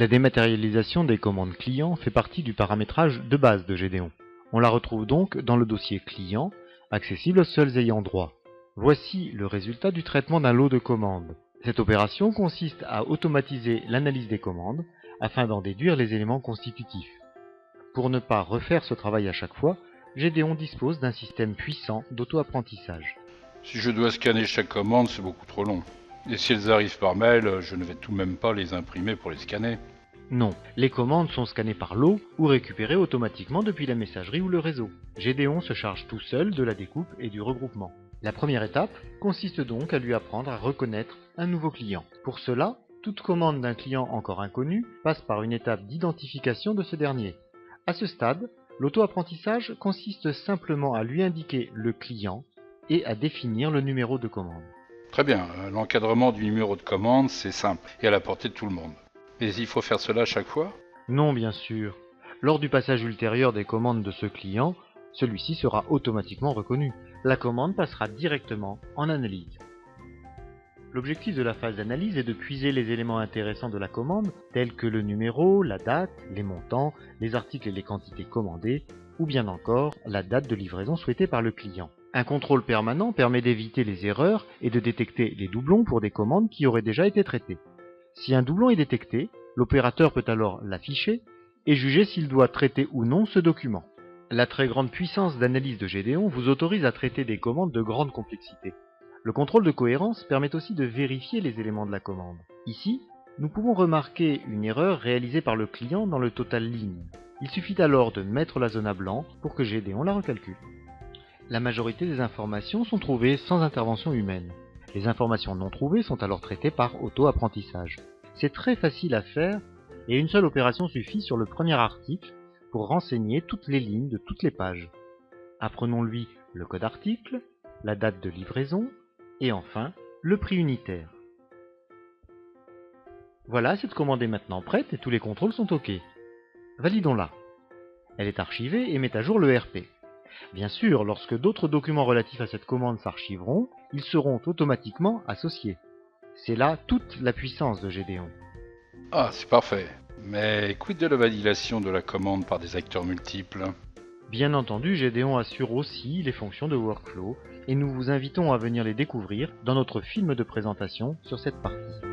La dématérialisation des commandes clients fait partie du paramétrage de base de Gédéon. On la retrouve donc dans le dossier client, accessible aux seuls ayants droit. Voici le résultat du traitement d'un lot de commandes. Cette opération consiste à automatiser l'analyse des commandes afin d'en déduire les éléments constitutifs. Pour ne pas refaire ce travail à chaque fois, Gédéon dispose d'un système puissant d'auto-apprentissage. Si je dois scanner chaque commande, c'est beaucoup trop long. Et si elles arrivent par mail, je ne vais tout de même pas les imprimer pour les scanner. Non, les commandes sont scannées par lot ou récupérées automatiquement depuis la messagerie ou le réseau. Gédéon se charge tout seul de la découpe et du regroupement. La première étape consiste donc à lui apprendre à reconnaître un nouveau client. Pour cela, toute commande d'un client encore inconnu passe par une étape d'identification de ce dernier. À ce stade, l'auto-apprentissage consiste simplement à lui indiquer le client et à définir le numéro de commande. Très bien, l'encadrement du numéro de commande, c'est simple et à la portée de tout le monde. Mais il faut faire cela à chaque fois ? Non, bien sûr. Lors du passage ultérieur des commandes de ce client, celui-ci sera automatiquement reconnu. La commande passera directement en analyse. L'objectif de la phase d'analyse est de puiser les éléments intéressants de la commande, tels que le numéro, la date, les montants, les articles et les quantités commandées, ou bien encore la date de livraison souhaitée par le client. Un contrôle permanent permet d'éviter les erreurs et de détecter les doublons pour des commandes qui auraient déjà été traitées. Si un doublon est détecté, l'opérateur peut alors l'afficher et juger s'il doit traiter ou non ce document. La très grande puissance d'analyse de Gédéon vous autorise à traiter des commandes de grande complexité. Le contrôle de cohérence permet aussi de vérifier les éléments de la commande. Ici, nous pouvons remarquer une erreur réalisée par le client dans le total ligne. Il suffit alors de mettre la zone à blanc pour que Gédéon la recalcule. La majorité des informations sont trouvées sans intervention humaine. Les informations non trouvées sont alors traitées par auto-apprentissage. C'est très facile à faire et une seule opération suffit sur le premier article pour renseigner toutes les lignes de toutes les pages. Apprenons-lui le code article, la date de livraison et enfin le prix unitaire. Voilà, cette commande est maintenant prête et tous les contrôles sont OK. Validons-la. Elle est archivée et met à jour le RP. Bien sûr, lorsque d'autres documents relatifs à cette commande s'archiveront, ils seront automatiquement associés. C'est là toute la puissance de Gédéon. Ah, c'est parfait. Mais quid de la validation de la commande par des acteurs multiples ? Bien entendu, Gédéon assure aussi les fonctions de workflow et nous vous invitons à venir les découvrir dans notre film de présentation sur cette partie.